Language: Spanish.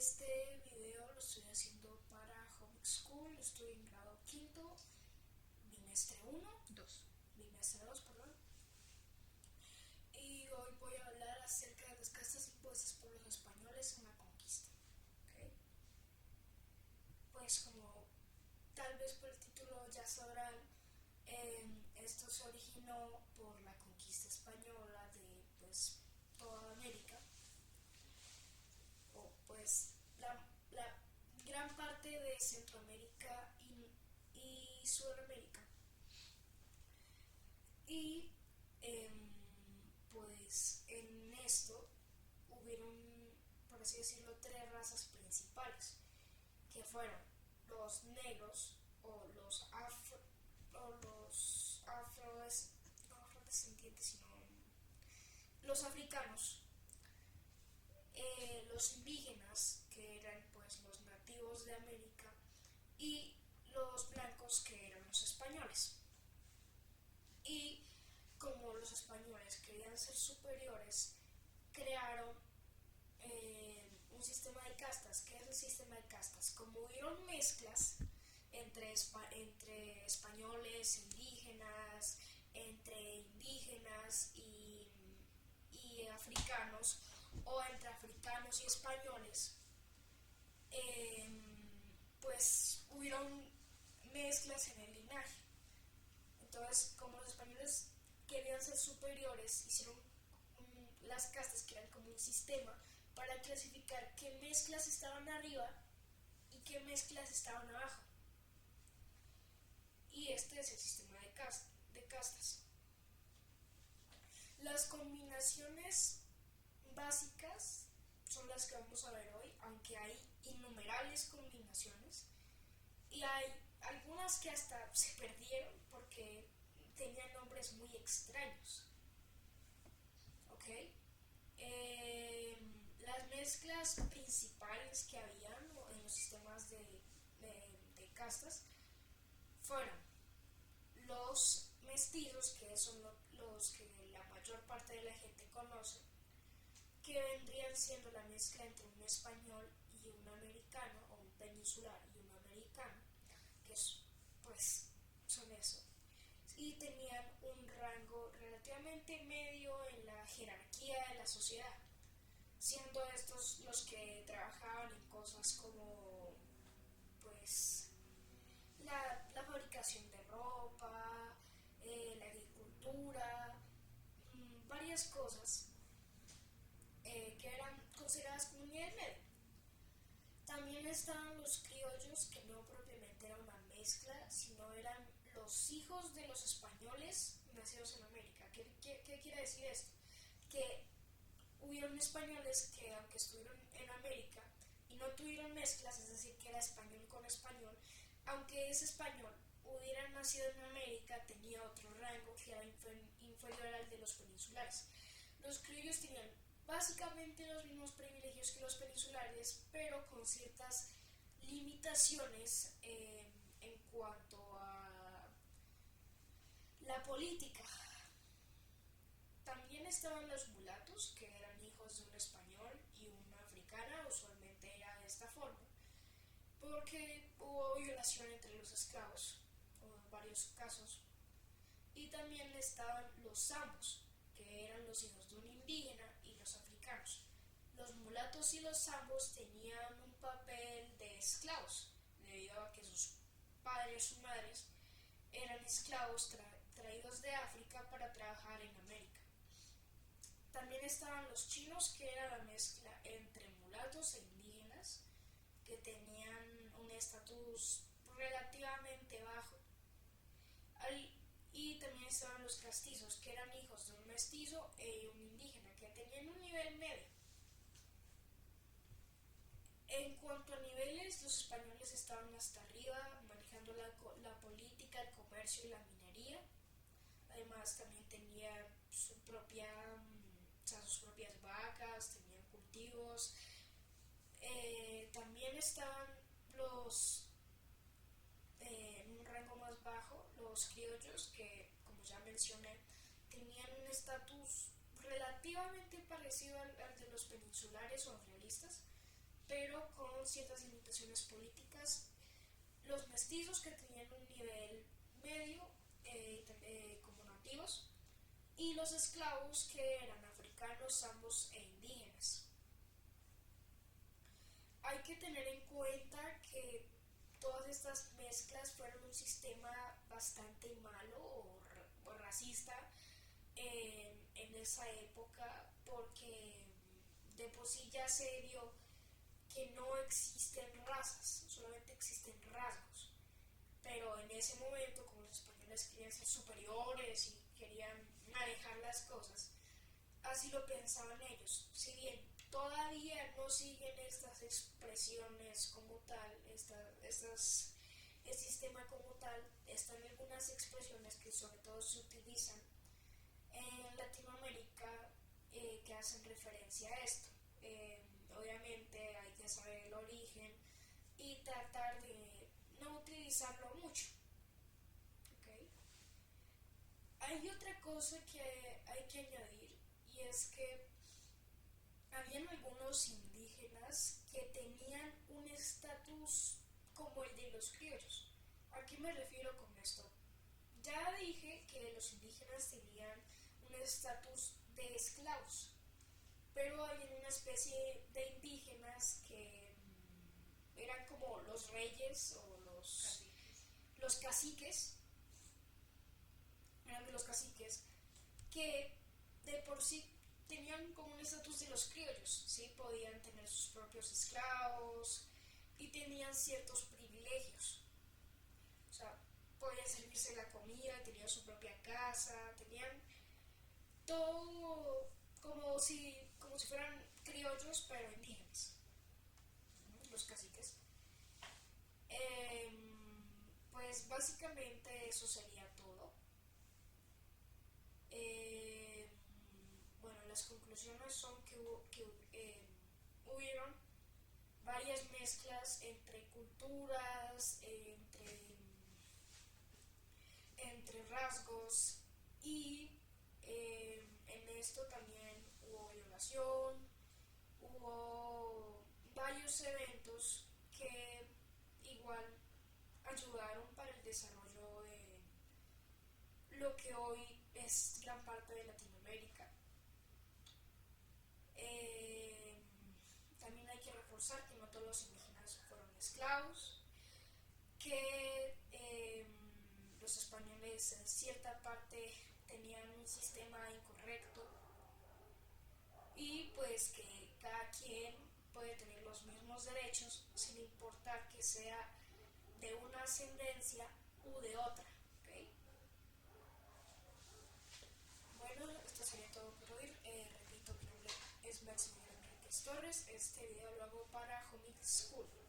Este video lo estoy haciendo para Homeschool, estoy en grado quinto, bimestre 1, bimestre 2, perdón. Y hoy voy a hablar acerca de las castas impuestas por los españoles en la conquista. ¿Okay? Pues como tal vez por el título ya sabrán, esto se originó por la conquista española de toda América, o la gran parte de Centroamérica y Sudamérica. Y pues en esto hubieron, por así decirlo, tres razas principales, que fueron los negros o los afrodescendientes, sino los africanos, los indígenas, que eran pues los nativos de América, y los blancos, que eran los españoles. Y como los españoles querían ser superiores, crearon un sistema de castas. ¿Qué es el sistema de castas? Como hubieron mezclas entre españoles, indígenas, entre indígenas y africanos, o entre africanos y españoles, pues hubieron mezclas en el linaje. Entonces, como los españoles querían ser superiores, hicieron las castas, que eran como un sistema para clasificar qué mezclas estaban arriba y qué mezclas estaban abajo. Y este es el sistema de castas. Las combinaciones básicas son las que vamos a ver hoy, aunque hay innumerables combinaciones. Y hay algunas que hasta se perdieron porque tenían nombres muy extraños. ¿Ok? Las mezclas principales que habían en los sistemas de castas fueron los mestizos, que son los que la mayor parte de la gente conoce, que vendrían siendo la mezcla entre un español y un americano, o un peninsular y un americano, que pues son eso. Y tenían un rango relativamente medio en la jerarquía de la sociedad, siendo estos los que trabajaban en cosas como pues la fabricación de ropa, la agricultura, varias cosas que eran consideradas como un nivel medio. También estaban los criollos, que no propiamente era una mezcla, sino eran los hijos de los españoles nacidos en América. ¿Qué quiere decir esto? Que hubieron españoles que, aunque estuvieron en América y no tuvieron mezclas, es decir, que era español con español, aunque ese español hubiera nacido en América, tenía otro rango que era inferior al de los peninsulares. Los criollos tenían básicamente los mismos privilegios que los peninsulares, pero con ciertas limitaciones en cuanto a la política. También estaban los mulatos, que eran hijos de un español y una africana. Usualmente era de esta forma, porque hubo violación entre los esclavos, o en varios casos. Y también estaban los zambos, que eran los hijos de un indígena, y los africanos. Los mulatos y los zambos tenían un papel de esclavos, debido a que sus padres o madres eran esclavos traídos de África para trabajar en América. También estaban los chinos, que era la mezcla entre mulatos e indígenas, que tenían un estatus relativamente bajo. Y también estaban los castizos, que eran hijos de un mestizo y un indígena, que tenían un nivel medio. En cuanto a niveles, los españoles estaban hasta arriba, manejando la política, el comercio y la minería. Además, también tenían sus propias vacas, tenían cultivos. También estaban en un rango más bajo, los criollos, que, como ya mencioné, tenían un estatus relativamente parecido al de los peninsulares o realistas, pero con ciertas limitaciones políticas. Los mestizos que tenían un nivel medio como nativos y los esclavos que eran africanos ambos e indígenas. Hay que tener en cuenta que todas estas mezclas fueron un sistema bastante malo o racista en esa época porque de por sí ya se vio que no existen razas, solamente existen rasgos. Pero en ese momento, como los españoles querían ser superiores y querían manejar las cosas, así lo pensaban ellos. Si bien todavía no siguen estas expresiones como tal, el sistema como tal, están algunas expresiones que sobre todo se utilizan en Latinoamérica que hacen referencia a esto. Obviamente hay que saber el origen y tratar de no utilizarlo mucho. ¿Okay? Hay otra cosa que hay que añadir y es que habían algunos indígenas que tenían un estatus como el de los criollos. ¿A qué me refiero con esto? Ya dije que los indígenas tenían un estatus de esclavos, pero hay una especie de indígenas que eran como los reyes o los caciques, eran de los caciques, que de por sí tenían como un estatus de los criollos, ¿sí? Podían tener sus propios esclavos y tenían ciertos privilegios. O sea, podían servirse la comida, tenían su propia casa, tenían todo como si fueran criollos pero indígenas, los caciques. Pues básicamente eso sería todo. Eh, bueno, las conclusiones son que hubieron varias mezclas entre culturas, entre rasgos y en esto también hubo violación, hubo varios eventos que igual ayudaron para el desarrollo de lo que hoy es gran parte de Latinoamérica. Eh, También hay que reforzar que no todos los indígenas fueron esclavos, que los españoles en cierta parte tenían un sistema incorrecto y pues que cada quien puede tener los mismos derechos sin importar que sea de una ascendencia u de otra. ¿Okay? Bueno, esto sería todo por hoy. Repito, mi nombre es Maximiliano Enriquez Torres. Este video lo hago para Homing School.